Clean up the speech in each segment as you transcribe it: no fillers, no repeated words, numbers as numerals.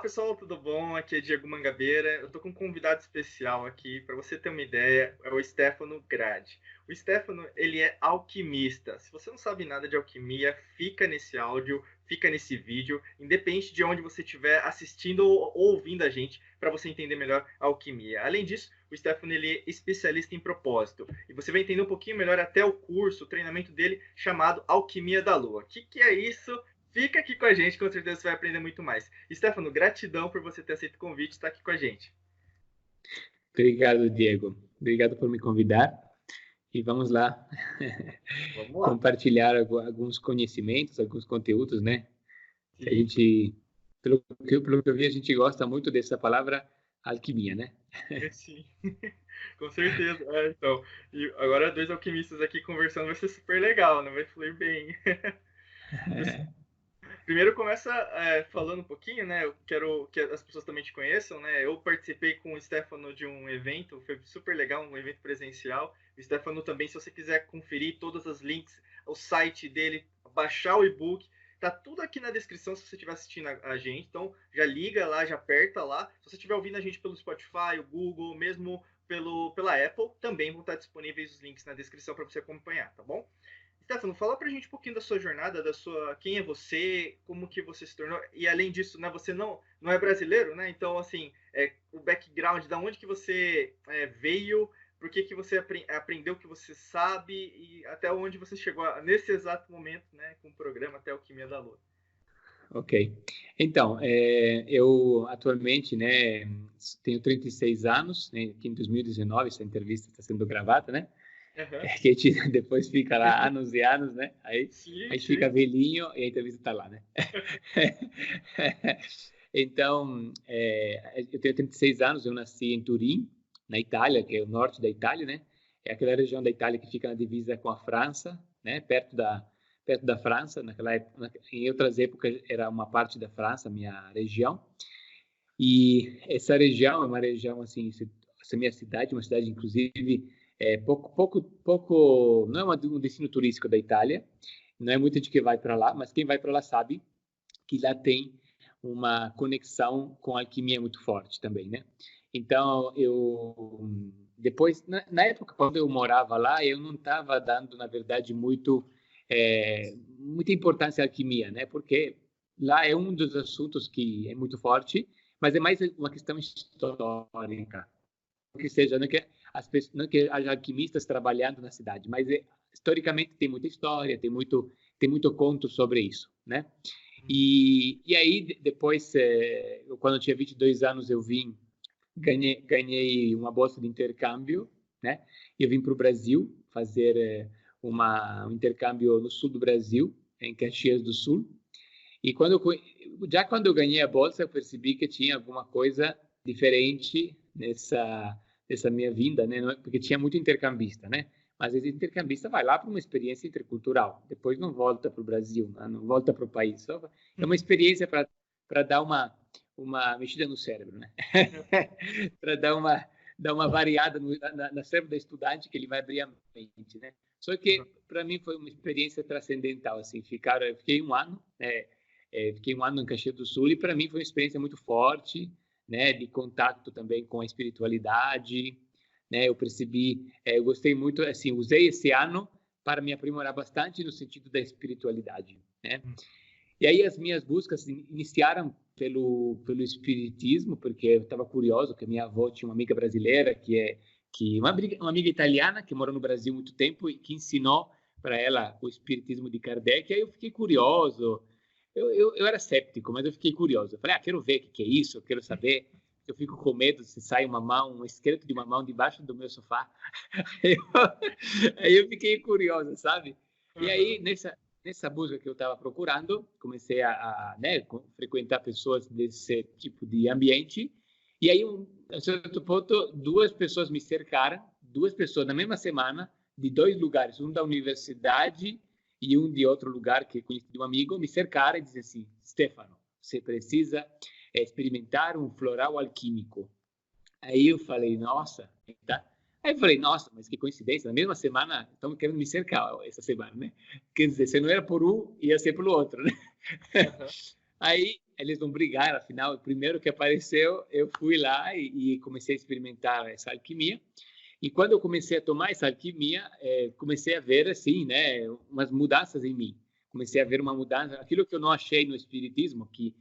pessoal, tudo bom? Aqui é Diego Mangabeira. Eu tô com um convidado especial aqui, para você ter uma ideia, é o Stefano Gradi. O Stefano, ele é alquimista. Se você não sabe nada de alquimia, fica nesse áudio, fica nesse vídeo, independente de onde você estiver assistindo ou ouvindo a gente, para você entender melhor a alquimia. Além disso, o Stefano, ele é especialista em propósito. E você vai entender um pouquinho melhor até o curso, o treinamento dele, chamado Alquimia da Lua. O que é isso? Fica aqui com a gente, com certeza você vai aprender muito mais. Stefano, gratidão por você ter aceito o convite e estar aqui com a gente. Obrigado, Diego. Obrigado por me convidar. E vamos lá, Vamos lá. compartilhar alguns conhecimentos, alguns conteúdos, né? Sim. Que a gente, pelo que eu vi, a gente gosta muito dessa palavra alquimia, né? Sim, com certeza. Então, e agora dois alquimistas aqui conversando vai ser super legal, né? Vai fluir bem. Primeiro começa falando um pouquinho, né? Eu quero que as pessoas também te conheçam, né? Eu participei com o Stefano de um evento, foi super legal, um evento presencial. O Stefano também, se você quiser conferir todos os links, o site dele, baixar o e-book, tá tudo aqui na descrição se você estiver assistindo a gente. Então já liga lá, já aperta lá. Se você estiver ouvindo a gente pelo Spotify, o Google, mesmo pela Apple, também vão estar disponíveis os links na descrição para você acompanhar, tá bom? Stefano, fala pra gente um pouquinho da sua jornada, quem é você, como que você se tornou, e além disso, né, você não é brasileiro, né, então, assim, o background, da onde que você veio, por que você aprendeu o que você sabe, e até onde você chegou nesse exato momento, né, com o programa até Alquimia da Lua. Ok. Então, eu atualmente, né, tenho 36 anos, né, aqui em 2019, essa entrevista está sendo gravada, né? Uhum. Que a gente depois fica lá anos e anos, né? Aí Sim, a gente fica velhinho e a entrevista está lá, né? Então, eu tenho 36 anos, eu nasci em Turim, na Itália, que é o norte da Itália, né? É aquela região da Itália que fica na divisa com a França, né? Perto da França, naquela época, em outras épocas era uma parte da França, a minha região. E essa região é uma região assim, essa minha cidade, uma cidade inclusive pouco, não é um destino turístico da Itália, não é muita gente que vai para lá, mas quem vai para lá sabe que lá tem uma conexão com a alquimia muito forte também, né? Então, depois, na época quando eu morava lá, eu não estava dando, na verdade, muita importância à alquimia, né? Porque lá é um dos assuntos que é muito forte, mas é mais uma questão histórica, que seja, não que haja alquimistas trabalhando na cidade, mas historicamente tem muita história, tem muito conto sobre isso, né? E aí depois, quando eu tinha 22 anos, ganhei uma bolsa de intercâmbio, né? E eu vim para o Brasil fazer um intercâmbio no sul do Brasil, em Caxias do Sul. E quando eu ganhei a bolsa, eu percebi que tinha alguma coisa diferente nessa minha vinda, né? Porque tinha muito intercambista, né? Mas esse intercambista vai lá para uma experiência intercultural, depois não volta para o Brasil, né? Não volta para o país. É uma experiência para dar uma mexida no cérebro, né? Para dar uma variada no cérebro do estudante, que ele vai abrir a mente, né? Só que para mim foi uma experiência transcendental, assim, fiquei um ano, fiquei um ano em Caxias do Sul, e para mim foi uma experiência muito forte, né, de contato também com a espiritualidade, né? Eu percebi, eu gostei muito, assim, usei esse ano para me aprimorar bastante no sentido da espiritualidade, né? E aí as minhas buscas iniciaram pelo espiritismo, porque eu estava curioso, que a minha avó tinha uma amiga brasileira uma amiga italiana que morou no Brasil há muito tempo e que ensinou para ela o espiritismo de Kardec. E aí eu fiquei curioso. Eu era céptico, mas eu fiquei curioso. Eu falei, quero ver o que é isso, eu quero saber. Eu fico com medo se sai um esqueleto de uma mão debaixo do meu sofá. Aí eu fiquei curioso, sabe? E aí, nessa busca que eu estava procurando, comecei a frequentar pessoas desse tipo de ambiente. E aí, a certo ponto, duas pessoas me cercaram, duas pessoas na mesma semana, de dois lugares, um da universidade e um de outro lugar que conheci de um amigo, me cercaram e disseram assim, Stefano, você precisa experimentar um floral alquímico. Aí eu falei, nossa, tá? Aí eu falei, nossa, mas que coincidência, na mesma semana estão querendo me cercar essa semana, né? Quer dizer, se não era por um, ia ser pelo outro, né? Aí eles vão brigar, afinal, o primeiro que apareceu, eu fui lá e comecei a experimentar essa alquimia. E quando eu comecei a tomar essa alquimia, comecei a ver, assim, né, umas mudanças em mim. Comecei a ver uma mudança, aquilo que eu não achei no espiritismo, que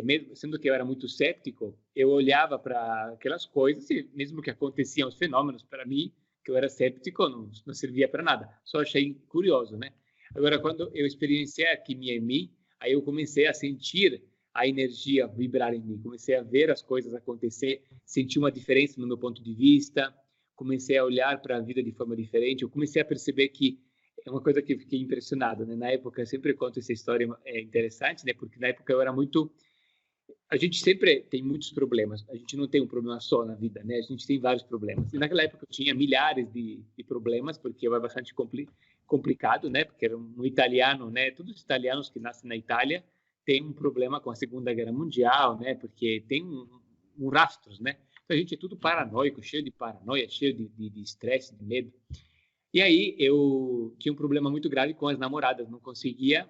mesmo sendo que eu era muito cético, eu olhava para aquelas coisas e mesmo que aconteciam os fenômenos, para mim, que eu era cético, não servia para nada. Só achei curioso, né? Agora, quando eu experienciei a alquimia em mim, aí eu comecei a sentir a energia vibrar em mim, comecei a ver as coisas acontecer, senti uma diferença no meu ponto de vista, comecei a olhar para a vida de forma diferente, eu comecei a perceber que é uma coisa que eu fiquei impressionado, né? Na época, eu sempre conto essa história, é interessante, né? Porque na época eu era muito... A gente sempre tem muitos problemas, a gente não tem um problema só na vida, né? A gente tem vários problemas. E naquela época eu tinha milhares de problemas, porque eu era bastante complicado, né? Porque era um italiano, né? Todos os italianos que nascem na Itália têm um problema com a Segunda Guerra Mundial, né? Porque tem um rastros, né? Então a gente é tudo paranoico, cheio de paranoia, cheio de estresse, de medo. E aí eu tinha um problema muito grave com as namoradas, não conseguia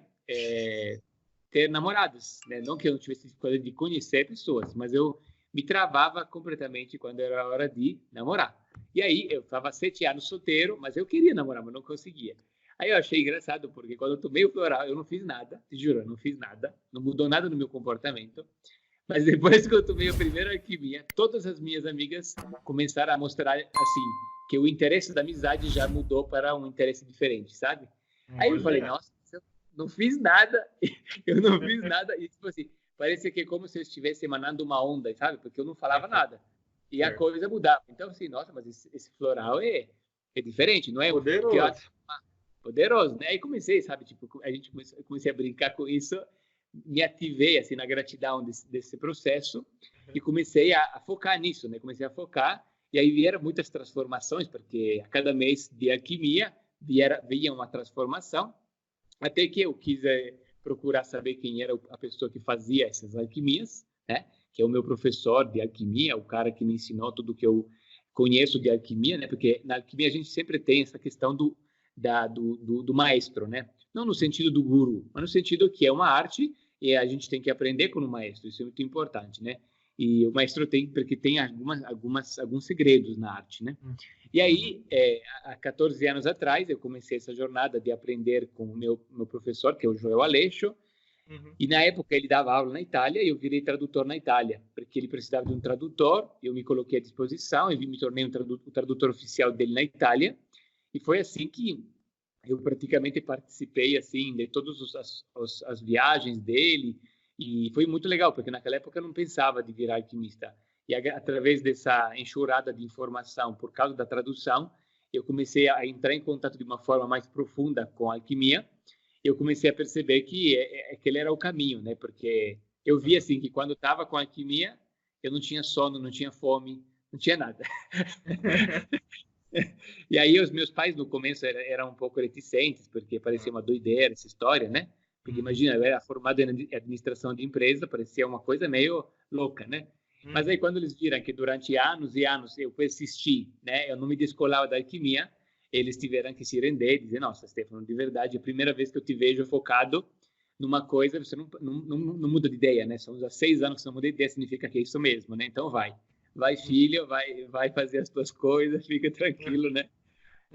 ter namoradas, né? Não que eu não tivesse coisa de conhecer pessoas, mas eu me travava completamente quando era hora de namorar. E aí eu estava 7 anos solteiro, mas eu queria namorar, mas não conseguia. Aí eu achei engraçado, porque quando eu tomei o floral, eu não fiz nada, te juro, não fiz nada, não mudou nada no meu comportamento. Mas depois que eu tomei a primeira alquimia, todas as minhas amigas começaram a mostrar, assim, que o interesse da amizade já mudou para um interesse diferente, sabe? Aí eu falei, nossa, eu não fiz nada, eu não fiz nada. E, tipo assim, parecia que é como se eu estivesse emanando uma onda, sabe? Porque eu não falava nada. E a coisa mudava. Então, assim, nossa, mas esse floral é diferente, não é? Poderoso. Poderoso, né? Aí comecei, sabe? Tipo, comecei a brincar com isso, me ativei, assim, na gratidão desse processo e comecei a focar nisso, né? Comecei a focar e aí vieram muitas transformações, porque a cada mês de alquimia via uma transformação, até que eu quis procurar saber quem era a pessoa que fazia essas alquimias, né? Que é o meu professor de alquimia, o cara que me ensinou tudo que eu conheço de alquimia, né? Porque na alquimia a gente sempre tem essa questão do maestro, né? Não no sentido do guru, mas no sentido que é uma arte e a gente tem que aprender com o maestro, isso é muito importante, né? E o maestro porque tem alguns segredos na arte, né? E aí, há 14 anos atrás, eu comecei essa jornada de aprender com o meu professor, que é o Joel Aleixo, e na época ele dava aula na Itália e eu virei tradutor na Itália, porque ele precisava de um tradutor, eu me coloquei à disposição e me tornei o tradutor oficial dele na Itália, e foi assim que eu praticamente participei assim de todas as viagens dele, e foi muito legal, porque naquela época eu não pensava de virar alquimista. E através dessa enxurrada de informação, por causa da tradução, eu comecei a entrar em contato de uma forma mais profunda com a alquimia. Eu comecei a perceber que aquele era o caminho, né? Porque eu vi assim que quando estava com a alquimia, eu não tinha sono, não tinha fome, não tinha nada. E aí os meus pais no começo eram um pouco reticentes, porque parecia uma doideira essa história, né? Porque imagina, eu era formado em administração de empresa, parecia uma coisa meio louca, né? Mas aí quando eles viram que durante anos e anos eu persisti, né? Eu não me descolava da alquimia, eles tiveram que se render e dizer, nossa, Stefano, de verdade, a primeira vez que eu te vejo focado numa coisa, você não muda de ideia, né? São já 6 anos que você não muda de ideia, significa que é isso mesmo, né? Então vai filho, vai fazer as tuas coisas, fica tranquilo, né?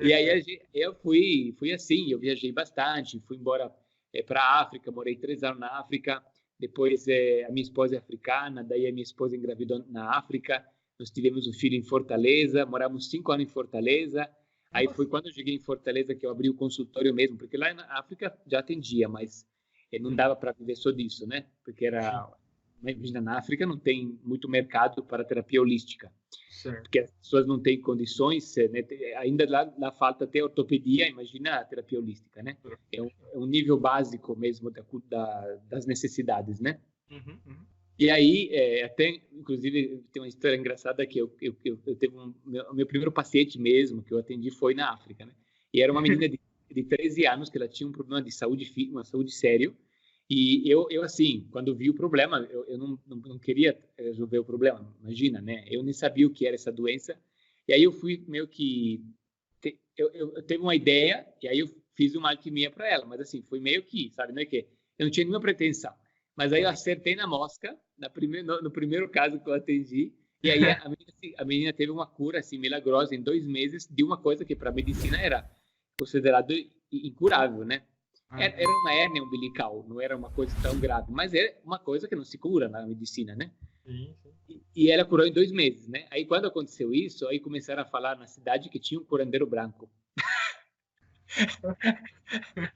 E aí eu fui assim, eu viajei bastante, fui embora para a África, morei 3 anos na África, depois a minha esposa é africana, daí a minha esposa engravidou na África, nós tivemos um filho em Fortaleza, moramos 5 anos em Fortaleza, aí foi quando eu cheguei em Fortaleza que eu abri o consultório mesmo, porque lá na África já atendia, mas não dava para viver só disso, né? Porque imagina, na África não tem muito mercado para terapia holística, porque as pessoas não têm condições, né? Ainda lá falta até ortopedia, imagina a terapia holística, né? É um nível básico mesmo das necessidades, né? E aí, até, inclusive, tem uma história engraçada que eu teve o meu primeiro paciente mesmo que eu atendi foi na África, né? E era uma menina de 13 anos que ela tinha um problema de saúde, uma saúde sério. E eu assim, quando vi o problema, eu não queria resolver o problema, imagina, né? Eu nem sabia o que era essa doença. E aí eu fui meio que... Eu teve uma ideia, e aí eu fiz uma alquimia para ela, mas assim, foi meio que, sabe, não é que... Eu não tinha nenhuma pretensão. Mas aí eu acertei na mosca, no primeiro caso que eu atendi, e aí a menina teve uma cura assim, milagrosa em 2 meses de uma coisa que para a medicina era considerado incurável, né? Era uma hérnia umbilical, não era uma coisa tão grave, mas é uma coisa que não se cura na medicina, né? Sim. E ela curou em 2 meses, né? Aí quando aconteceu isso, aí começaram a falar na cidade que tinha um curandeiro branco.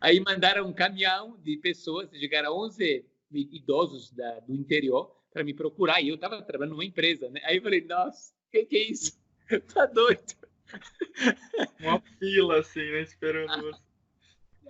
Aí mandaram um caminhão de pessoas, chegaram 11 idosos do interior para me procurar, e eu estava trabalhando numa empresa, né? Aí eu falei, nossa, que é isso? Tá doido? Uma fila, assim, né? Esperando você.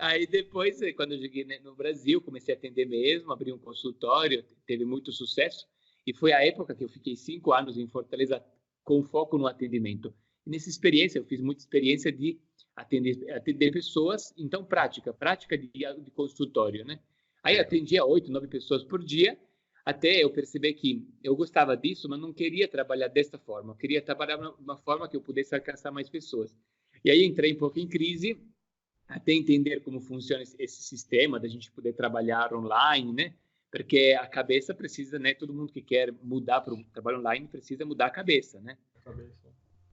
Aí depois, quando eu cheguei no Brasil, comecei a atender mesmo, abri um consultório, teve muito sucesso, e foi a época que eu fiquei 5 anos em Fortaleza com foco no atendimento. E nessa experiência, eu fiz muita experiência de atender pessoas, então prática de consultório, né? Aí atendia 8, 9 pessoas por dia, até eu perceber que eu gostava disso, mas não queria trabalhar desta forma, eu queria trabalhar de uma forma que eu pudesse alcançar mais pessoas. E aí entrei um pouco em crise, até entender como funciona esse sistema da gente poder trabalhar online, né? Porque a cabeça precisa, né? Todo mundo que quer mudar para o trabalho online precisa mudar a cabeça, né?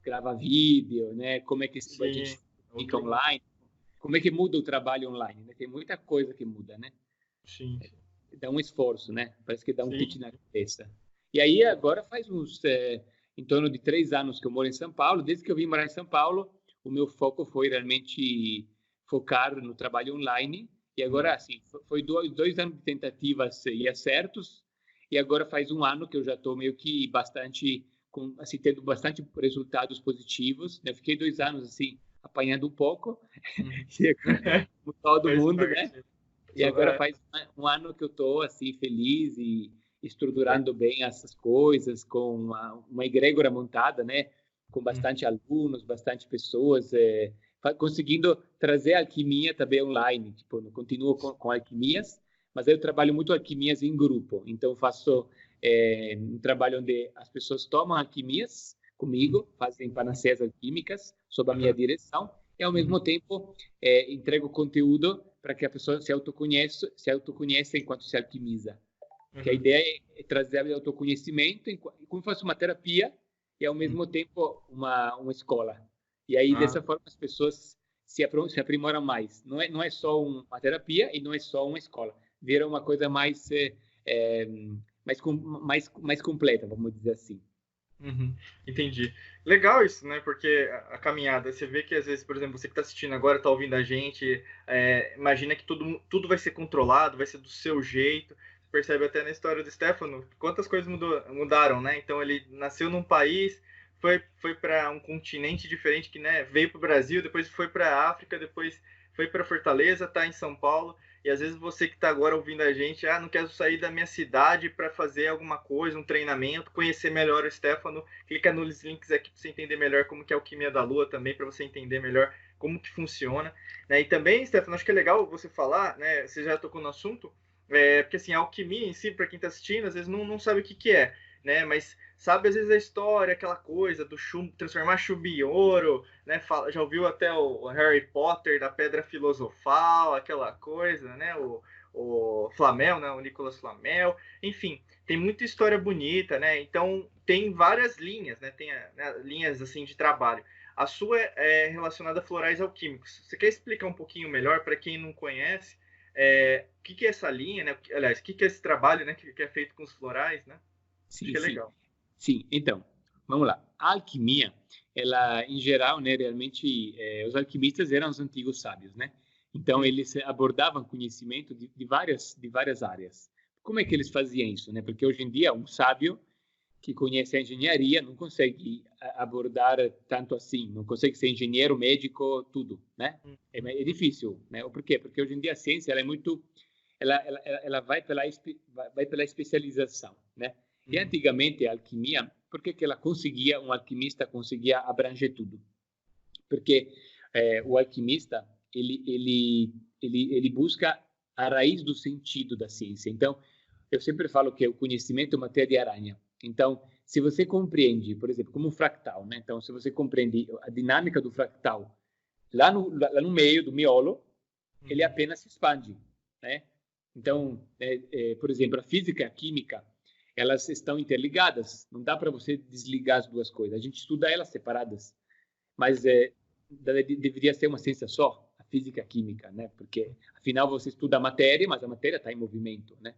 Gravar vídeo, né? Como é que a gente fica online? Como é que muda o trabalho online, né? Tem muita coisa que muda, né? Sim. Dá um esforço, né? Parece que dá um kit na cabeça. E aí agora faz em torno de 3 anos que eu moro em São Paulo. Desde que eu vim morar em São Paulo, o meu foco foi realmente focar no trabalho online. E agora, assim, foi 2 anos de tentativas e acertos. E agora faz 1 ano que eu já estou meio que assim, tendo bastante resultados positivos. Eu fiquei 2 anos, assim, apanhando um pouco. Como todo mundo, né? E agora faz 1 ano que eu estou, assim, feliz e estruturando bem essas coisas, com uma egrégora montada, né? Com bastante alunos, bastante pessoas, conseguindo trazer a alquimia também online. Tipo, não continuo com alquimias, mas eu trabalho muito alquimias em grupo. Então, faço um trabalho onde as pessoas tomam alquimias comigo, fazem panaceias alquímicas sob a minha direção, e ao mesmo tempo entrego conteúdo para que a pessoa se autoconheça enquanto se alquimiza. Que a ideia é trazer o autoconhecimento como se fosse uma terapia e ao mesmo tempo uma escola. E aí dessa forma as pessoas se aprimoram mais. Não é só uma terapia e não é só uma escola. Vira uma coisa mais completa, vamos dizer assim. Entendi. Legal isso, né? Porque a caminhada, você vê que às vezes, por exemplo, você que está assistindo agora, está ouvindo a gente, imagina que tudo vai ser controlado, vai ser do seu jeito. Você percebe até na história do Stefano quantas coisas mudaram, né? Então ele nasceu num país, foi para um continente diferente, que, né, veio para o Brasil, depois foi para a África, depois foi para Fortaleza, está em São Paulo. E às vezes você que está agora ouvindo a gente, não quero sair da minha cidade para fazer alguma coisa, um treinamento, conhecer melhor o Stefano, clica nos links aqui para você entender melhor como que é a Alquimia da Lua também, para você entender melhor como que funciona. Né? E também, Stefano, acho que é legal você falar, né, você já tocou no assunto, porque assim, a alquimia em si, para quem está assistindo, às vezes não sabe o que é, né? Mas sabe, às vezes, a história, aquela coisa do chumbo, transformar chumbo em ouro, né? Já ouviu até o Harry Potter da Pedra Filosofal, aquela coisa, né? O Flamel, né? O Nicolas Flamel. Enfim, tem muita história bonita, né? Então, tem várias linhas, né? Tem linhas, assim, de trabalho. A sua é relacionada a florais alquímicos. Você quer explicar um pouquinho melhor para quem não conhece o que é essa linha, né? Aliás, o que é esse trabalho, né? Que é feito com os florais, né? Sim, acho que é legal. Sim, então, vamos lá. A alquimia, ela, em geral, né, realmente, os alquimistas eram os antigos sábios, né? Então, eles abordavam conhecimento de várias áreas. Como é que eles faziam isso, né? Porque hoje em dia, um sábio que conhece a engenharia não consegue abordar tanto assim, não consegue ser engenheiro, médico, tudo, né? É difícil, né? Por quê? Porque hoje em dia a ciência ela é muito, ela vai pela especialização, né? E antigamente a alquimia, por que um alquimista conseguia abranger tudo? Porque o alquimista ele busca a raiz do sentido da ciência. Então, eu sempre falo que o conhecimento é uma teia de aranha. Então, se você compreende, por exemplo, como um fractal, né? Então, se você compreende a dinâmica do fractal lá no meio do miolo, ele apenas se expande, né? Então, por exemplo, a física e a química, elas estão interligadas. Não dá para você desligar as duas coisas. A gente estuda elas separadas, mas deveria ser uma ciência só, a física e a química, né? Porque, afinal, você estuda a matéria, mas a matéria está em movimento, né?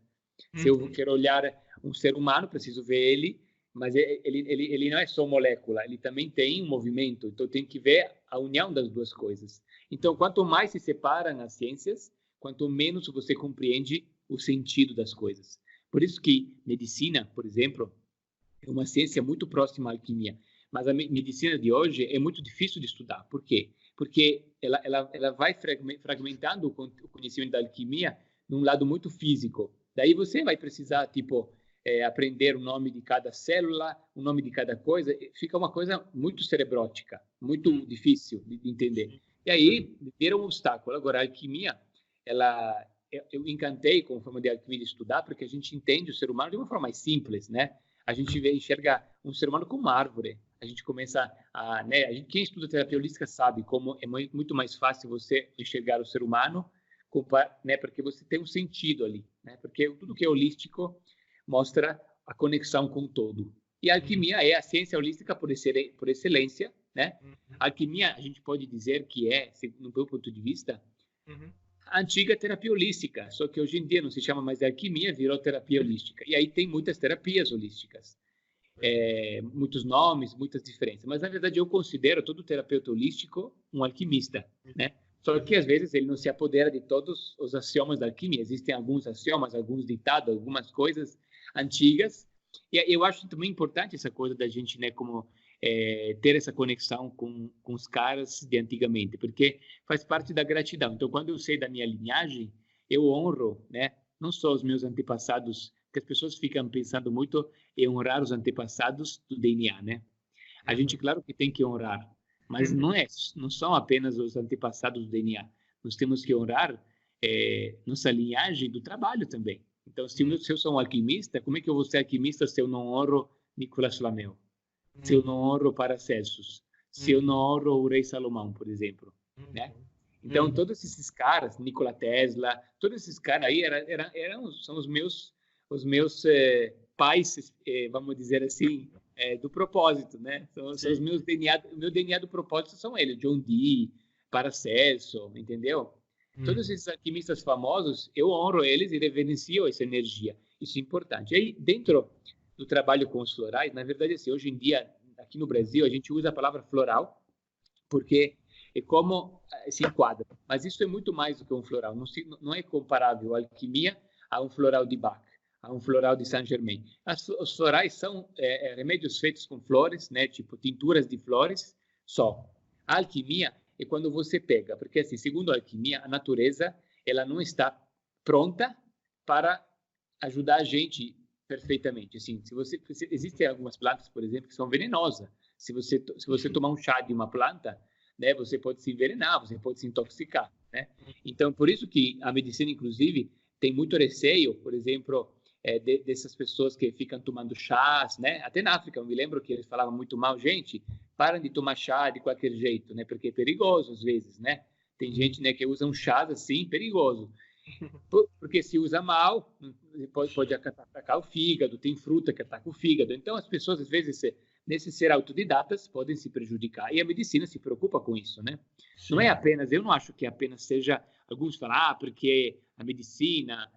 Se eu quero olhar um ser humano, preciso ver ele, mas ele não é só molécula, ele também tem um movimento. Então, tem que ver a união das duas coisas. Então, quanto mais se separam as ciências, quanto menos você compreende o sentido das coisas. Por isso que medicina, por exemplo, é uma ciência muito próxima à alquimia. Mas a medicina de hoje é muito difícil de estudar. Por quê? Porque ela vai fragmentando o conhecimento da alquimia num lado muito físico. Daí você vai precisar, aprender o nome de cada célula, o nome de cada coisa. Fica uma coisa muito cerebrótica, muito difícil de entender. E aí, vira um obstáculo. Agora, a alquimia, eu encantei com a forma de alquimia de estudar, porque a gente entende o ser humano de uma forma mais simples, né? A gente enxerga um ser humano como uma árvore. A gente começa quem estuda terapia holística sabe como é muito mais fácil você enxergar o ser humano, né? Porque você tem um sentido ali, né? Porque tudo que é holístico mostra a conexão com o todo. E a alquimia é a ciência holística por excelência, né? A alquimia, a gente pode dizer que no meu ponto de vista, a antiga terapia holística, só que hoje em dia não se chama mais de alquimia, virou terapia holística. E aí tem muitas terapias holísticas, muitos nomes, muitas diferenças. Mas, na verdade, eu considero todo terapeuta holístico um alquimista, né? Só que, às vezes, ele não se apodera de todos os axiomas da alquimia. Existem alguns axiomas, alguns ditados, algumas coisas antigas. E eu acho também importante essa coisa da gente, né, como ter essa conexão com os caras de antigamente, porque faz parte da gratidão. Então, quando eu sei da minha linhagem, eu honro, né, não só os meus antepassados, que as pessoas ficam pensando muito em honrar os antepassados do DNA, né? A gente, claro que tem que honrar, mas não são apenas os antepassados do DNA. Nós temos que honrar nossa linhagem do trabalho também. Então, se eu sou um alquimista, como é que eu vou ser alquimista se eu não honro Nicolas Flamel? Se eu não honro Paracelsus? Se eu não honro o rei Salomão, por exemplo, né? Então, todos esses caras, Nikola Tesla, todos esses caras aí são os meus pais, vamos dizer assim, do propósito, né? São os meus DNA, o meu DNA do propósito são eles, John Dee, Paracelso, entendeu? Todos esses alquimistas famosos, eu honro eles e reverencio essa energia. Isso é importante. E aí, dentro do trabalho com os florais, na verdade, assim, hoje em dia, aqui no Brasil, a gente usa a palavra floral, porque é como se enquadra. Mas isso é muito mais do que um floral. Não é comparável a alquimia a um floral de Bach, a um floral de Saint-Germain. Os florais são remédios feitos com flores, né, tipo tinturas de flores, só. A alquimia é quando você pega, porque, assim, segundo a alquimia, a natureza ela não está pronta para ajudar a gente perfeitamente. Assim, existem algumas plantas, por exemplo, que são venenosas. Se você tomar um chá de uma planta, né, você pode se envenenar, você pode se intoxicar, né? Então, por isso que a medicina, inclusive, tem muito receio, por exemplo, dessas pessoas que ficam tomando chás, né? Até na África, eu me lembro que eles falavam muito mal, gente, parem de tomar chá de qualquer jeito, né? Porque é perigoso às vezes, né? Tem gente, né, que usa um chá assim, perigoso. Porque se usa mal, pode atacar o fígado, tem fruta que ataca o fígado. Então, as pessoas, às vezes, nesses ser autodidatas, podem se prejudicar. E a medicina se preocupa com isso, né? Sim. Não é apenas, eu não acho que apenas seja, alguns falam, porque a medicina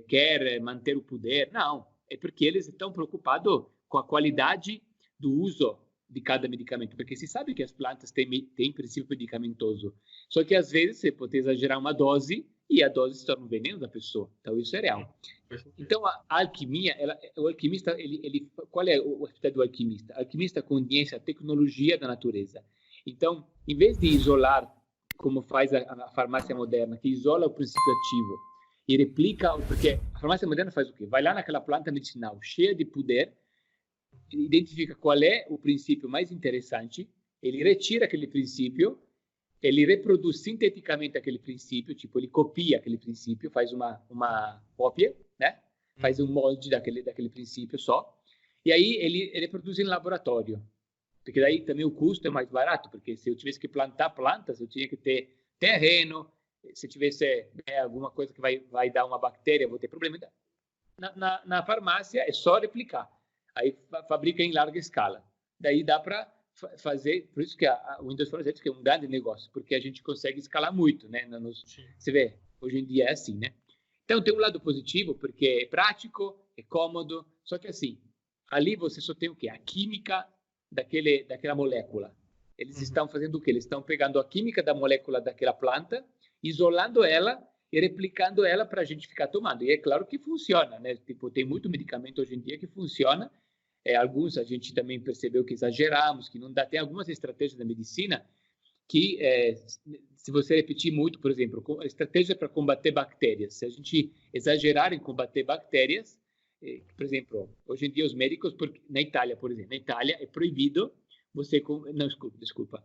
quer manter o poder. Não, é porque eles estão preocupados com a qualidade do uso de cada medicamento, porque se sabe que as plantas têm princípio medicamentoso, só que às vezes você pode exagerar uma dose e a dose se torna um veneno da pessoa. Então isso é real. Então a alquimia, o alquimista, qual é o aspecto do alquimista? O alquimista conhece a tecnologia da natureza. Então, em vez de isolar, como faz a farmácia moderna, que isola o princípio ativo e replica, porque a farmácia moderna faz o quê? Vai lá naquela planta medicinal cheia de poder, identifica qual é o princípio mais interessante, ele retira aquele princípio, ele reproduz sinteticamente aquele princípio, tipo, ele copia aquele princípio, faz uma cópia, né? Faz um molde daquele princípio só, e aí ele reproduz em laboratório, porque daí também o custo é mais barato, porque se eu tivesse que plantar plantas, eu tinha que ter terreno, se tivesse alguma coisa que vai dar uma bactéria, vou ter problema. Na farmácia é só replicar. Aí fabrica em larga escala. Daí dá para fazer, por isso que o Windows Forensics é um grande negócio, porque a gente consegue escalar muito, né? Você vê, hoje em dia é assim, né? Então tem um lado positivo, porque é prático, é cômodo, só que assim, ali você só tem o quê? A química daquela molécula. Eles estão fazendo o quê? Eles estão pegando a química da molécula daquela planta, isolando ela e replicando ela para a gente ficar tomando. E é claro que funciona, né? Tipo, tem muito medicamento hoje em dia que funciona. Alguns a gente também percebeu que exageramos, que não dá. Tem algumas estratégias da medicina que, se você repetir muito, por exemplo, estratégia para combater bactérias. Se a gente exagerar em combater bactérias, por exemplo, hoje em dia os médicos, na Itália, por exemplo, na Itália é proibido você... Não, desculpa.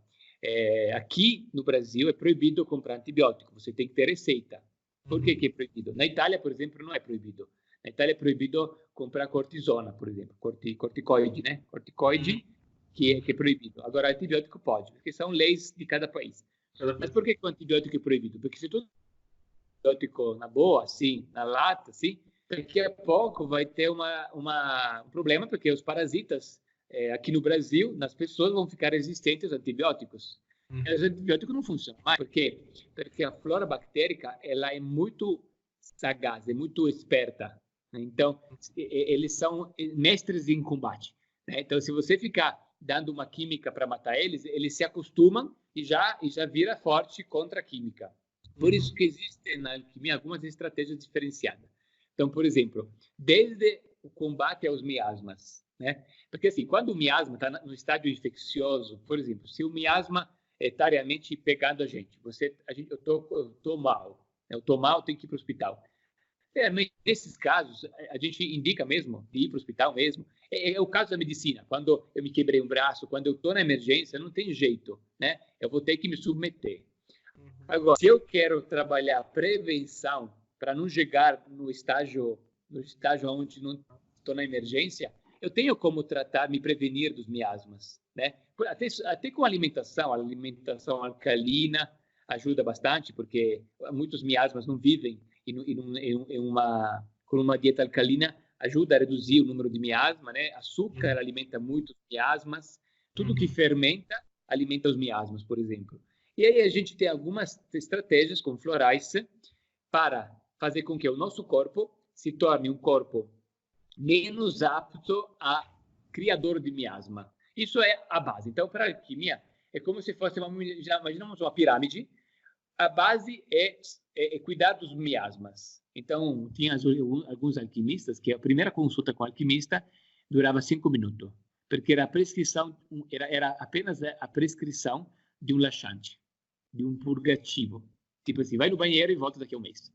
Aqui no Brasil é proibido comprar antibiótico, você tem que ter receita. Por que é proibido? Na Itália, por exemplo, não é proibido. Na Itália é proibido comprar cortisona, por exemplo, corticoide, né? Corticoide, que é proibido. Agora, antibiótico pode, porque são leis de cada país. Mas por que o antibiótico é proibido? Porque se todo antibiótico na boa, assim, na lata, assim, daqui a pouco vai ter um problema, porque os parasitas aqui no Brasil, nas pessoas, vão ficar resistentes a antibióticos. Os antibióticos não funcionam mais. Por quê? Porque a flora bactérica ela é muito sagaz, é muito esperta. Então, eles são mestres em combate. Né? Então, se você ficar dando uma química para matar eles, eles se acostumam e já vira forte contra a química. Por isso que existem na alquimia algumas estratégias diferenciadas. Então, por exemplo, desde o combate aos miasmas, né? Porque assim, quando o miasma está no estágio infeccioso, por exemplo, se o miasma está realmente pegando a gente, eu tô mal, tenho que ir para o hospital. Nesses casos, a gente indica mesmo de ir para o hospital mesmo. É o caso da medicina. Quando eu me quebrei um braço, quando eu estou na emergência, não tem jeito, né? Eu vou ter que me submeter. Agora, se eu quero trabalhar prevenção para não chegar no estágio onde não estou na emergência, eu tenho como me prevenir dos miasmas, né? Até com alimentação alcalina ajuda bastante, porque muitos miasmas não vivem com uma dieta alcalina, ajuda a reduzir o número de miasma, né? Açúcar alimenta muito os miasmas, tudo que fermenta alimenta os miasmas, por exemplo. E aí a gente tem algumas estratégias com florais para fazer com que o nosso corpo se torne um corpo menos apto a criador de miasma. Isso é a base. Então, para a alquimia, é como se fosse imaginamos uma pirâmide. A base é cuidar dos miasmas. Então, tinha alguns alquimistas que a primeira consulta com o alquimista durava 5 minutos, porque era apenas a prescrição de um laxante, de um purgativo. Tipo assim, vai no banheiro e volta daqui a um mês.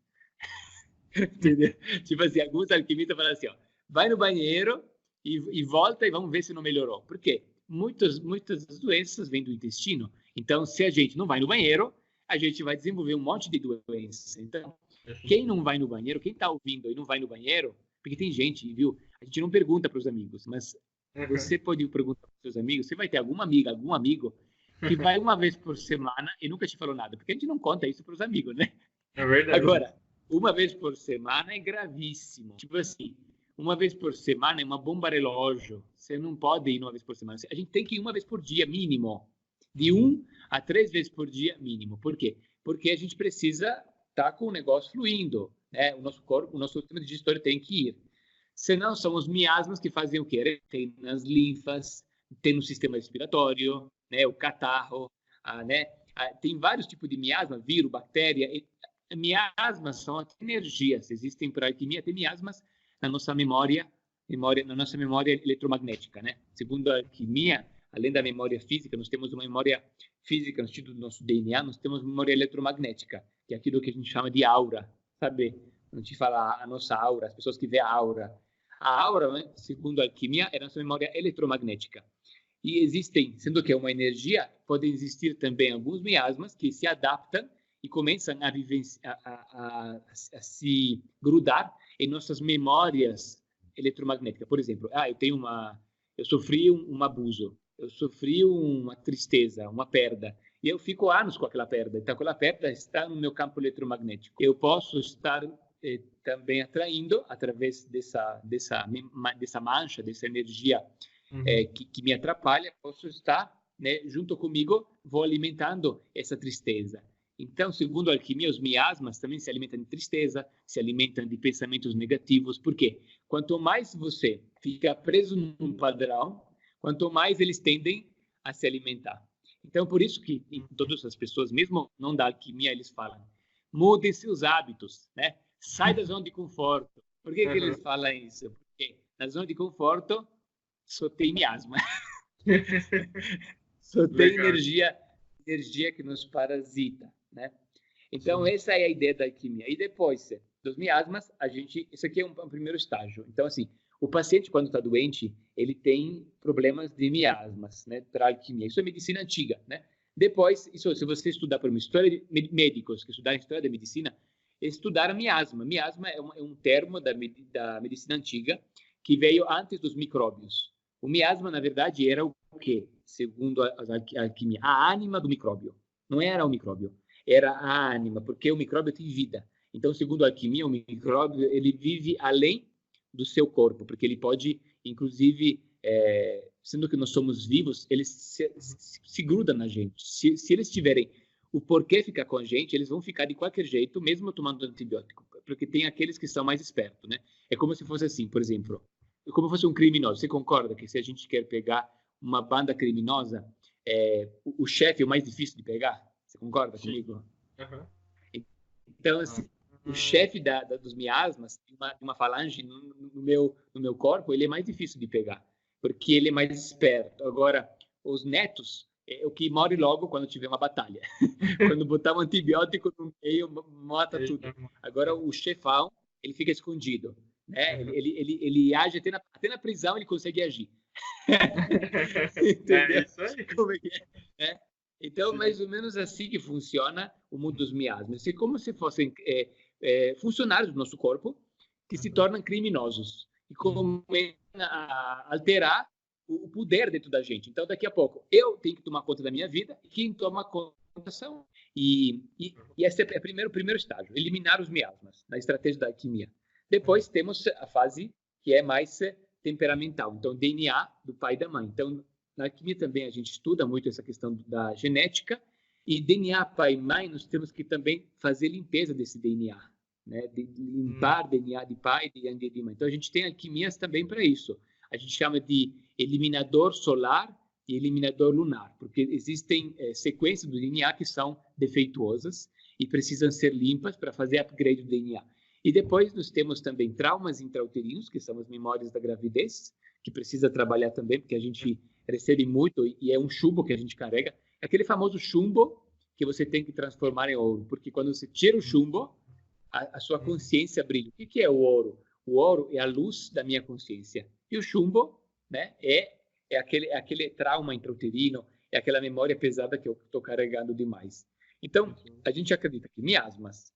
Entendeu? Tipo assim, alguns alquimistas falam assim, vai no banheiro e volta e vamos ver se não melhorou. Por quê? Muitas doenças vêm do intestino. Então, se a gente não vai no banheiro, a gente vai desenvolver um monte de doenças. Então, quem não vai no banheiro, quem está ouvindo e não vai no banheiro, porque tem gente, viu? A gente não pergunta para os amigos, mas você pode perguntar para os seus amigos, você vai ter alguma amiga, algum amigo que vai uma vez por semana e nunca te falou nada, porque a gente não conta isso para os amigos, né? É verdade. Agora, uma vez por semana é gravíssimo. Tipo assim, uma vez por semana é uma bomba relógio. Você não pode ir uma vez por semana. A gente tem que ir uma vez por dia, mínimo. De 1 a 3 vezes por dia, mínimo. Por quê? Porque a gente precisa estar com o negócio fluindo, né? O nosso corpo, o nosso sistema digestório tem que ir. Senão, são os miasmas que fazem o quê? Tem nas linfas, tem no sistema respiratório, né? O catarro, né? Tem vários tipos de miasma, vírus, bactéria. Miasmas são energias. Existem para a alquimia, tem miasmas na nossa memória eletromagnética, né? Segundo a alquimia, além da memória física, nós temos uma memória física no sentido do nosso DNA, nós temos memória eletromagnética, que é aquilo que a gente chama de aura, sabe? A gente fala a nossa aura, as pessoas que vê a aura. A aura, né, segundo a alquimia, é a nossa memória eletromagnética. E existem, sendo que é uma energia, podem existir também alguns miasmas que se adaptam e começam a se grudar em nossas memórias eletromagnéticas. Por exemplo, eu sofri um abuso, eu sofri uma tristeza, uma perda. e eu fico anos com aquela perda. Então, aquela perda está no meu campo eletromagnético. Eu posso estar também atraindo, através dessa mancha, dessa energia que me atrapalha, posso estar, né, junto comigo, vou alimentando essa tristeza. Então, segundo a alquimia, os miasmas também se alimentam de tristeza, se alimentam de pensamentos negativos. Por quê? Quanto mais você fica preso num padrão, quanto mais eles tendem a se alimentar. Então, por isso que todas as pessoas, mesmo não da alquimia, eles falam, mude seus hábitos, né? Sai da zona de conforto. Por que que eles falam isso? Porque na zona de conforto só tem miasma. Só tem energia que nos parasita, né? Então, essa é a ideia da alquimia. E depois dos miasmas, isso aqui é um primeiro estágio. Então, assim, o paciente, quando está doente, ele tem problemas de miasmas, né, para a alquimia. Isso é medicina antiga, né? Depois, se você estudar por uma história de médicos que estudaram a história da medicina, estudaram miasma. Miasma é um termo da medicina antiga que veio antes dos micróbios. O miasma, na verdade, era o quê? Segundo a alquimia, a ânima do micróbio. Não era o micróbio, era a ânima, porque o micróbio tem vida. Então, segundo a alquimia, o micróbio ele vive além do seu corpo, porque ele pode, inclusive, sendo que nós somos vivos, eles se grudam na gente. Se eles tiverem o porquê ficar com a gente, eles vão ficar de qualquer jeito, mesmo tomando antibiótico, porque tem aqueles que são mais espertos, né? É como se fosse assim, por exemplo, como se fosse um criminoso. Você concorda que se a gente quer pegar uma banda criminosa, o chefe é o mais difícil de pegar? Você concorda comigo? Então, assim, o chefe dos miasmas, de uma falange no meu corpo, ele é mais difícil de pegar, porque ele é mais esperto. Agora, os netos, o que morre logo quando tiver uma batalha. Quando botar um antibiótico no meio, mata tudo. Agora, o chefão, ele fica escondido, né? Ele age até na prisão, ele consegue agir. Entendeu? Isso aí. Como é que é? Então, mais ou menos assim que funciona o mundo dos miasmas. É como se fossem funcionários do nosso corpo que se tornam criminosos e começam a alterar o poder dentro da gente. Então, daqui a pouco, eu tenho que tomar conta da minha vida e quem toma conta são. E esse é o primeiro estágio, eliminar os miasmas, na estratégia da alquimia. Depois temos a fase que é mais temperamental. Então, DNA do pai e da mãe. Então, na alquimia também a gente estuda muito essa questão da genética. E DNA pai e mãe, nós temos que também fazer limpeza desse DNA, né? De limpar DNA de pai e de mãe. Então, a gente tem alquimias também para isso. A gente chama de eliminador solar e eliminador lunar, porque existem sequências do DNA que são defeituosas e precisam ser limpas para fazer upgrade do DNA. E depois nós temos também traumas intrauterinos, que são as memórias da gravidez, que precisa trabalhar também, porque a gente recebe muito e é um chumbo que a gente carrega. Aquele famoso chumbo que você tem que transformar em ouro, porque quando você tira o chumbo, a sua consciência brilha. O que é o ouro? O ouro é a luz da minha consciência. E o chumbo, né, é aquele trauma intrauterino, é aquela memória pesada que eu estou carregando demais. Então, a gente acredita que miasmas,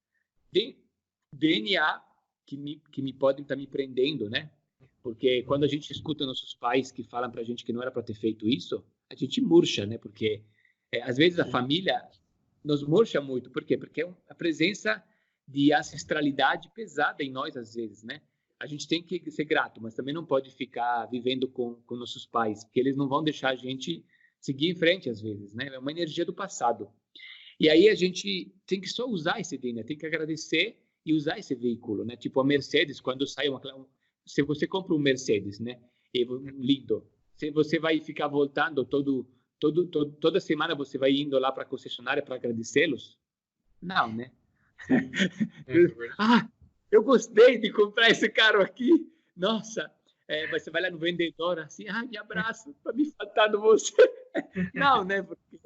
DNA que me podem estar me prendendo, né? Porque quando a gente escuta nossos pais que falam para a gente que não era para ter feito isso, a gente murcha, né? Porque às vezes a família nos murcha muito. Por quê? Porque é a presença de ancestralidade pesada em nós, às vezes, né? A gente tem que ser grato, mas também não pode ficar vivendo com nossos pais, porque eles não vão deixar a gente seguir em frente, às vezes, né? É uma energia do passado. E aí a gente tem que só usar esse DNA, tem que agradecer e usar esse veículo, né? Tipo a Mercedes, quando sai se você compra um Mercedes, né? Lindo. Se você vai ficar voltando toda semana, você vai indo lá para a concessionária para agradecê-los? Não, né? Eu gostei de comprar esse carro aqui. Nossa, você vai lá no vendedor assim, me abraço, tá me faltando você. Não, né? Porque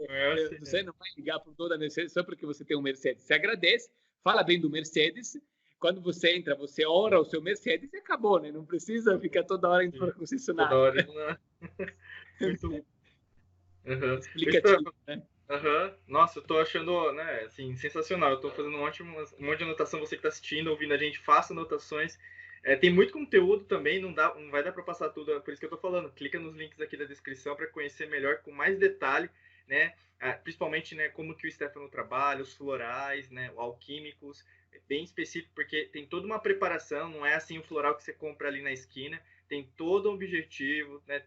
você não vai ligar para toda a Mercedes só porque você tem um Mercedes. Você agradece, fala bem do Mercedes. Quando você entra, você honra o seu Mercedes e acabou, né? Não precisa ficar toda hora indo para a concessionária. Toda hora indo lá. Muito bom. Explicativo, né? Nossa, eu tô achando, né, assim, sensacional. Eu tô fazendo um monte de anotação. Você que tá assistindo, ouvindo a gente, faça anotações. Tem muito conteúdo também, não vai dar para passar tudo, por isso que eu tô falando. Clica nos links aqui da descrição para conhecer melhor, com mais detalhe. né? Principalmente, né, como que o Stefano trabalha, os florais, né, alquímicos, é bem específico, porque tem toda uma preparação, não é assim o floral que você compra ali na esquina, tem todo um objetivo, né,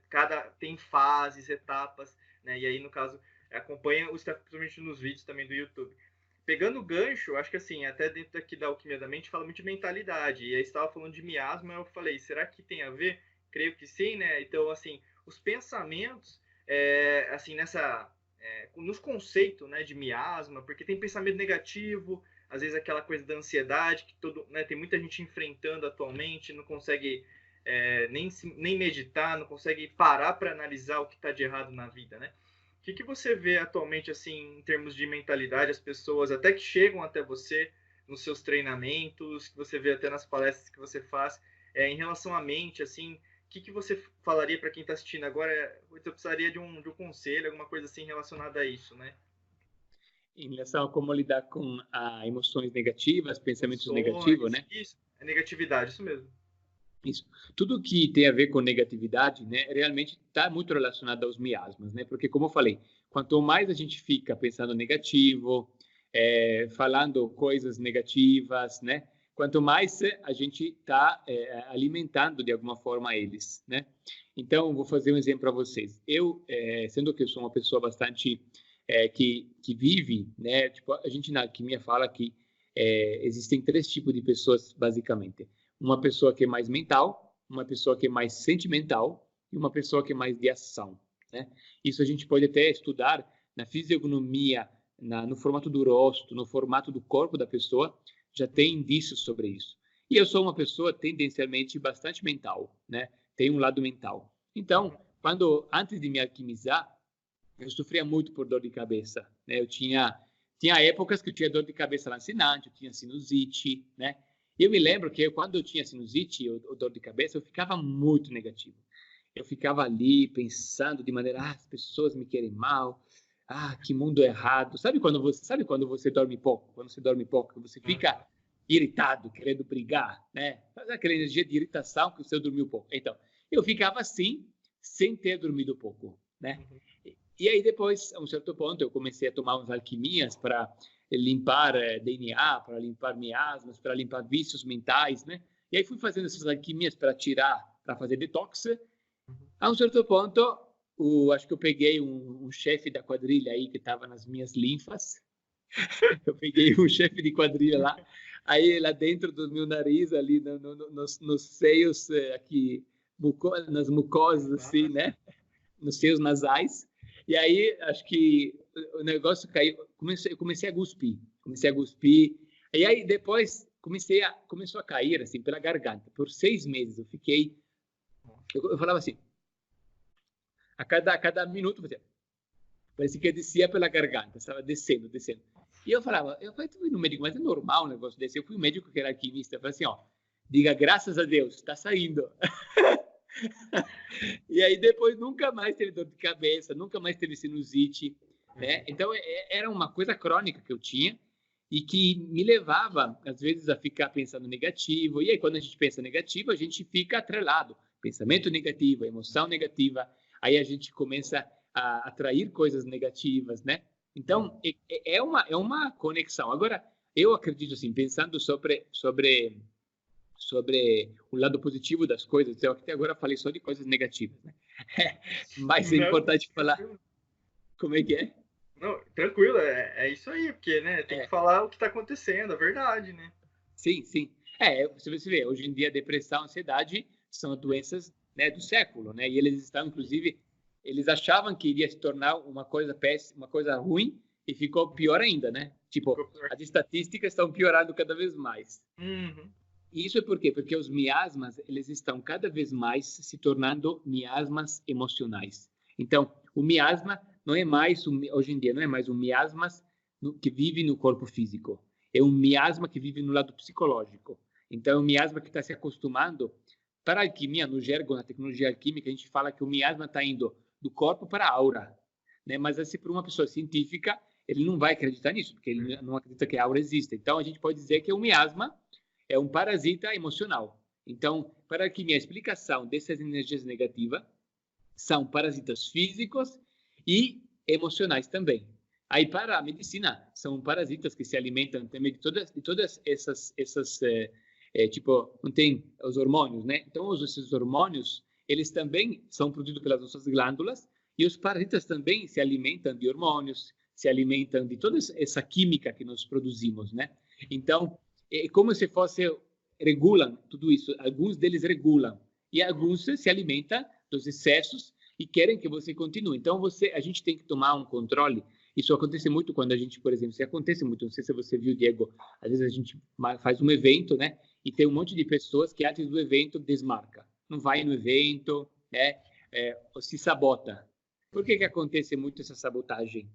tem fases, etapas, né, e aí, no caso, acompanha o Stefano, principalmente nos vídeos também do YouTube. Pegando o gancho, acho que assim, até dentro aqui da Alquimia da Mente, fala muito de mentalidade, e aí você estava falando de miasma, eu falei, será que tem a ver? Creio que sim, né, então, assim, os pensamentos, assim, nos conceitos, né, de miasma, porque tem pensamento negativo, às vezes aquela coisa da ansiedade que né, tem muita gente enfrentando atualmente, não consegue nem meditar, não consegue parar para analisar o que está de errado na vida, né? O que você vê atualmente, assim, em termos de mentalidade, as pessoas até que chegam até você nos seus treinamentos, que você vê até nas palestras que você faz, em relação à mente, assim, o que você falaria para quem está assistindo agora? Eu precisaria de um conselho, alguma coisa assim relacionada a isso, né? Em relação a como lidar com emoções negativas, pensamentos negativos, Emoções, né? isso, é negatividade, isso mesmo. Isso. Tudo que tem a ver com negatividade, né, realmente está muito relacionado aos miasmas, né? Porque, como eu falei, quanto mais a gente fica pensando negativo, falando coisas negativas, né? Quanto mais a gente está alimentando de alguma forma eles, né? Então, vou fazer um exemplo para vocês. Eu, sendo que eu sou uma pessoa bastante que vive, né? Tipo, a gente na alquimia fala que existem 3 tipos de pessoas, basicamente. Uma pessoa que é mais mental, uma pessoa que é mais sentimental e uma pessoa que é mais de ação, né? Isso a gente pode até estudar na fisiognomia, no formato do rosto, no formato do corpo da pessoa, já tem indícios sobre isso. E eu sou uma pessoa tendencialmente bastante mental, né? Tem um lado mental. Então, antes de me alquimizar, eu sofria muito por dor de cabeça, né? Eu tinha épocas que eu tinha dor de cabeça lancinante, eu tinha sinusite, né? E eu me lembro que quando eu tinha sinusite ou dor de cabeça, eu ficava muito negativo. Eu ficava ali pensando de maneira, as pessoas me querem mal, que mundo errado. Sabe quando você dorme pouco? Quando você dorme pouco, você fica irritado, querendo brigar, né? Faz aquela energia de irritação que você dormiu pouco. Então, eu ficava assim, sem ter dormido pouco, né? E aí depois, a um certo ponto, eu comecei a tomar umas alquimias para limpar DNA, para limpar miasmas, para limpar vícios mentais, né? E aí fui fazendo essas alquimias para tirar, para fazer detox. A um certo ponto, acho que eu peguei um chefe da quadrilha aí que estava nas minhas linfas. Eu peguei um chefe de quadrilha lá, aí lá dentro do meu nariz, ali nos seios aqui, nas mucosas assim, né? Nos seios nasais. E aí, acho que o negócio caiu. Comecei a cuspir. E aí, depois, começou a cair, assim, pela garganta. Por 6 meses, eu fiquei... Eu falava assim, a cada minuto, parecia que descia pela garganta, estava descendo. E eu fui no médico, mas é normal um negócio desse. Eu fui um médico que era alquimista, eu falei assim, ó, diga graças a Deus, está saindo. E aí depois nunca mais teve dor de cabeça, nunca mais teve sinusite, né? Então era uma coisa crônica que eu tinha e que me levava às vezes a ficar pensando negativo. E aí quando a gente pensa negativo, a gente fica atrelado, pensamento negativo, emoção negativa. Aí a gente começa a atrair coisas negativas, né? Então é uma conexão. Agora eu acredito assim, pensando sobre o lado positivo das coisas. Eu até agora falei só de coisas negativas, né? Mas é importante falar. Como é que é? Não, tranquilo, é isso aí, porque, né, tem que falar o que está acontecendo, a verdade, né? Sim, sim. Se você vê, hoje em dia, depressão, ansiedade são doenças, né, do século, né? E eles estão, inclusive, eles achavam que iria se tornar uma coisa péssima, uma coisa ruim, e ficou pior ainda, né? Tipo, as estatísticas estão piorando cada vez mais. Uhum. E isso é por quê? Porque os miasmas, eles estão cada vez mais se tornando miasmas emocionais. Então, o miasma não é mais, hoje em dia, não é mais um miasma que vive no corpo físico. É um miasma que vive no lado psicológico. Então, é um miasma que está se acostumando. Para a alquimia, no jargão, na tecnologia alquímica, a gente fala que o miasma está indo do corpo para a aura. Né? Mas, assim, para uma pessoa científica, ele não vai acreditar nisso, porque ele não acredita que a aura existe. Então, a gente pode dizer que o miasma é um parasita emocional. Então, para que minha explicação dessas energias negativas são parasitas físicos e emocionais também. Aí, para a medicina, são parasitas que se alimentam também de todas essas tipo, não tem os hormônios, né? Então, esses hormônios, eles também são produzidos pelas nossas glândulas, e os parasitas também se alimentam de hormônios, se alimentam de toda essa química que nós produzimos, né? Então, é como se fosse, regulam tudo isso. Alguns deles regulam, e alguns se alimentam dos excessos e querem que você continue. Então, a gente tem que tomar um controle. Isso acontece muito quando a gente, por exemplo, se acontece muito, não sei se você viu, Diego, às vezes a gente faz um evento, né? E tem um monte de pessoas que antes do evento desmarca. Não vai no evento, né? Ou se sabota. Por que acontece muito essa sabotagem?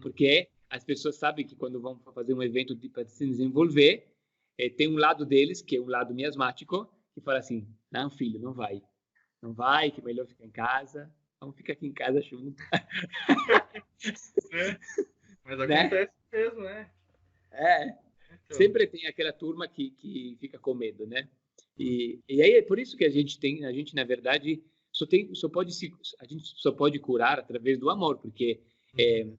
Porque as pessoas sabem que quando vão fazer um evento para se desenvolver, tem um lado deles, que é um lado miasmático, que fala assim, não, filho, não vai. Não vai, que é melhor ficar em casa. Vamos ficar aqui em casa junto. Mas acontece mesmo, né? Então. Sempre tem aquela turma que fica com medo, né? E aí é por isso que a gente na verdade a gente só pode curar através do amor, porque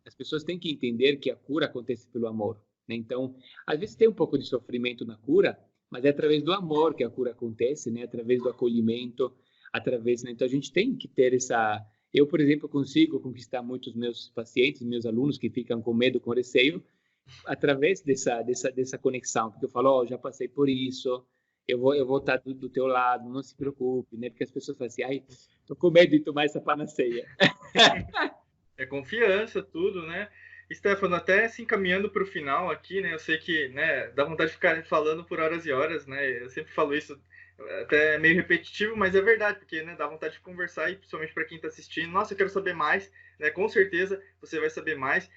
as pessoas têm que entender que a cura acontece pelo amor, né? Então, às vezes tem um pouco de sofrimento na cura, mas é através do amor que a cura acontece, né? Através do acolhimento, através, né? Então a gente tem que ter essa. Eu, por exemplo, consigo conquistar muitos meus pacientes, meus alunos que ficam com medo, com receio, através dessa conexão, porque eu falo, já passei por isso, eu vou estar do teu lado, não se preocupe, né? Porque as pessoas falam assim, ai, tô com medo de tomar essa panaceia. É confiança, tudo, né? Stefano, até se encaminhando para o final aqui, né? Eu sei que, né, dá vontade de ficar falando por horas e horas, né? Eu sempre falo isso, até meio repetitivo, mas é verdade, porque, né, dá vontade de conversar, e principalmente para quem está assistindo, nossa, eu quero saber mais, né? Com certeza você vai saber mais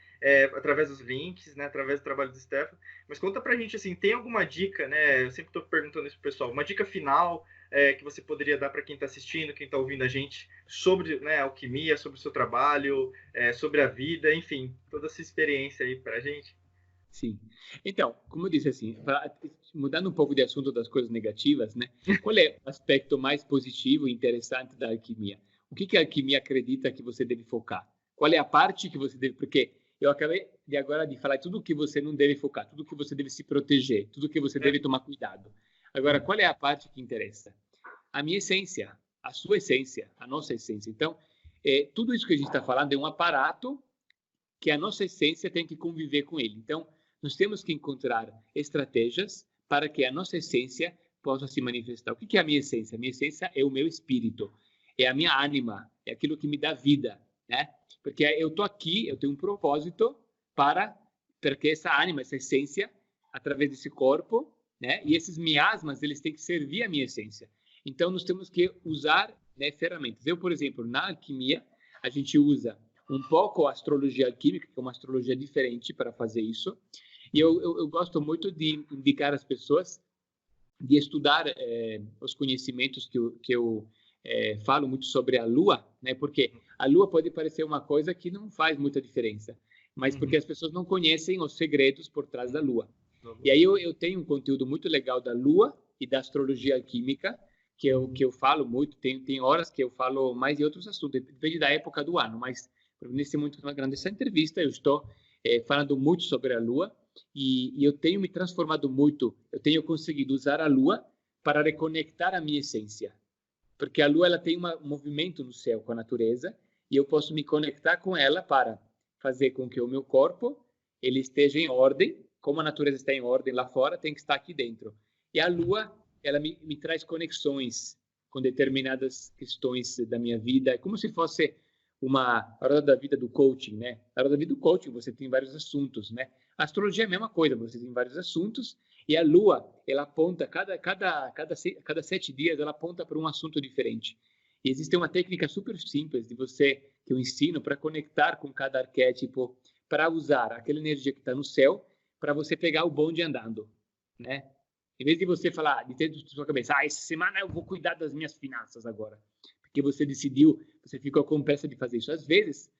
através dos links, né? Através do trabalho do Stefano. Mas conta pra gente, assim, tem alguma dica, né? Eu sempre estou perguntando isso pro pessoal, uma dica final que você poderia dar para quem está assistindo, quem está ouvindo a gente, sobre, né, alquimia, sobre o seu trabalho, sobre a vida, enfim, toda essa experiência aí para a gente? Sim. Então, como eu disse assim, mudando um pouco de assunto das coisas negativas, né? Qual é o aspecto mais positivo e interessante da alquimia? O que a alquimia acredita que você deve focar? Qual é a parte que você deve... Porque eu acabei agora de falar tudo que você não deve focar, tudo que você deve se proteger, tudo que você deve tomar cuidado. Agora, qual é a parte que interessa? A minha essência, a sua essência, a nossa essência. Então, tudo isso que a gente está falando é um aparato que a nossa essência tem que conviver com ele. Então, nós temos que encontrar estratégias para que a nossa essência possa se manifestar. O que é a minha essência? A minha essência é o meu espírito, é a minha ânima, é aquilo que me dá vida, né? Porque eu estou aqui, eu tenho um propósito para que essa ânima, essa essência, através desse corpo, né? E esses miasmas, eles têm que servir a minha essência. Então, nós temos que usar, né, ferramentas. Eu, por exemplo, na alquimia, a gente usa um pouco a astrologia alquímica, que é uma astrologia diferente para fazer isso. E eu gosto muito de indicar às pessoas de estudar os conhecimentos que eu falo muito sobre a Lua, né? Porque a Lua pode parecer uma coisa que não faz muita diferença, mas porque as pessoas não conhecem os segredos por trás da Lua. E aí eu tenho um conteúdo muito legal da Lua e da astrologia alquímica, que eu falo muito, tem horas que eu falo mais de outros assuntos, depende da época do ano, mas nesse momento dessa entrevista eu estou falando muito sobre a Lua e eu tenho me transformado muito, eu tenho conseguido usar a Lua para reconectar a minha essência, porque a Lua ela tem um movimento no céu com a natureza e eu posso me conectar com ela para fazer com que o meu corpo ele esteja em ordem, como a natureza está em ordem lá fora, tem que estar aqui dentro. E a Lua ela me traz conexões com determinadas questões da minha vida, é como se fosse a roda da vida do coaching, né? A roda da vida do coaching, você tem vários assuntos, né? A astrologia é a mesma coisa, você tem vários assuntos, e a Lua, ela aponta, cada 7 dias, ela aponta para um assunto diferente. E existe uma técnica super simples que eu ensino para conectar com cada arquétipo, para usar aquela energia que está no céu, para você pegar o bonde andando, né? Em vez de você falar, de ter na sua cabeça, essa semana eu vou cuidar das minhas finanças agora. Porque você decidiu, você ficou com pressa de fazer isso. Às vezes,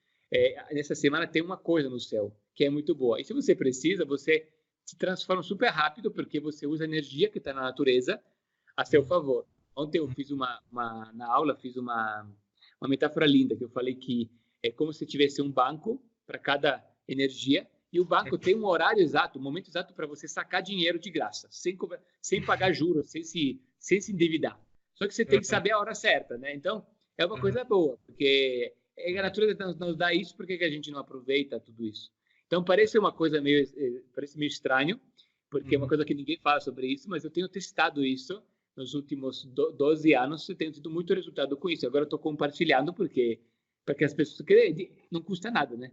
nessa semana tem uma coisa no céu que é muito boa. E se você precisa, você se transforma super rápido, porque você usa a energia que está na natureza a seu favor. Ontem eu fiz na aula, fiz uma metáfora linda, que eu falei que é como se tivesse um banco para cada energia, e o banco tem um horário exato, um momento exato para você sacar dinheiro de graça, sem pagar juros, sem se endividar. Só que você tem que saber a hora certa, né? Então, é uma coisa boa, porque a natureza nos dá isso, por que a gente não aproveita tudo isso? Então, parece uma coisa parece meio estranho, porque é uma coisa que ninguém fala sobre isso, mas eu tenho testado isso nos últimos 12 anos, eu tenho tido muito resultado com isso. Agora eu estou compartilhando porque as pessoas não custa nada, né?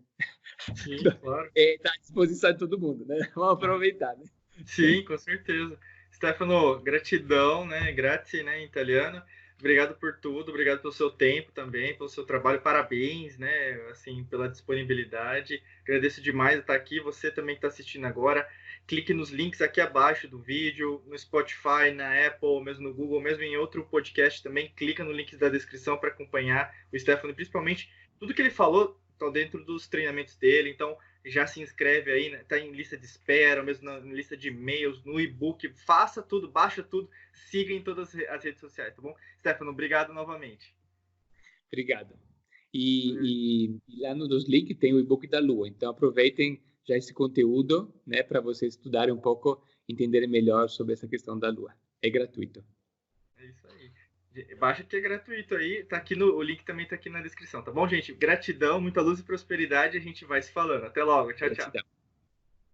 Sim, claro. Está à disposição de todo mundo, né? Vamos aproveitar, né? Sim, com certeza. Stefano, gratidão, né? Grazie, né, em italiano. Obrigado por tudo, obrigado pelo seu tempo também, pelo seu trabalho, parabéns, né, assim, pela disponibilidade. Agradeço demais estar aqui. Você também que está assistindo agora, clique nos links aqui abaixo do vídeo, no Spotify, na Apple, mesmo no Google, mesmo em outro podcast também, clica no link da descrição para acompanhar o Stefano, principalmente tudo que ele falou está dentro dos treinamentos dele, então já se inscreve aí, né? Tá em lista de espera, mesmo na lista de e-mails, no e-book, faça tudo, baixa tudo, siga em todas as redes sociais, tá bom? Stefano, obrigado novamente. Obrigado. E lá nos links tem o e-book da Lua, então aproveitem já esse conteúdo, né, para vocês estudarem um pouco, entenderem melhor sobre essa questão da Lua. É gratuito. É isso aí. Baixa que é gratuito aí, tá aqui o link também tá aqui na descrição, tá bom, gente? Gratidão, muita luz e prosperidade, a gente vai se falando. Até logo, tchau, tchau.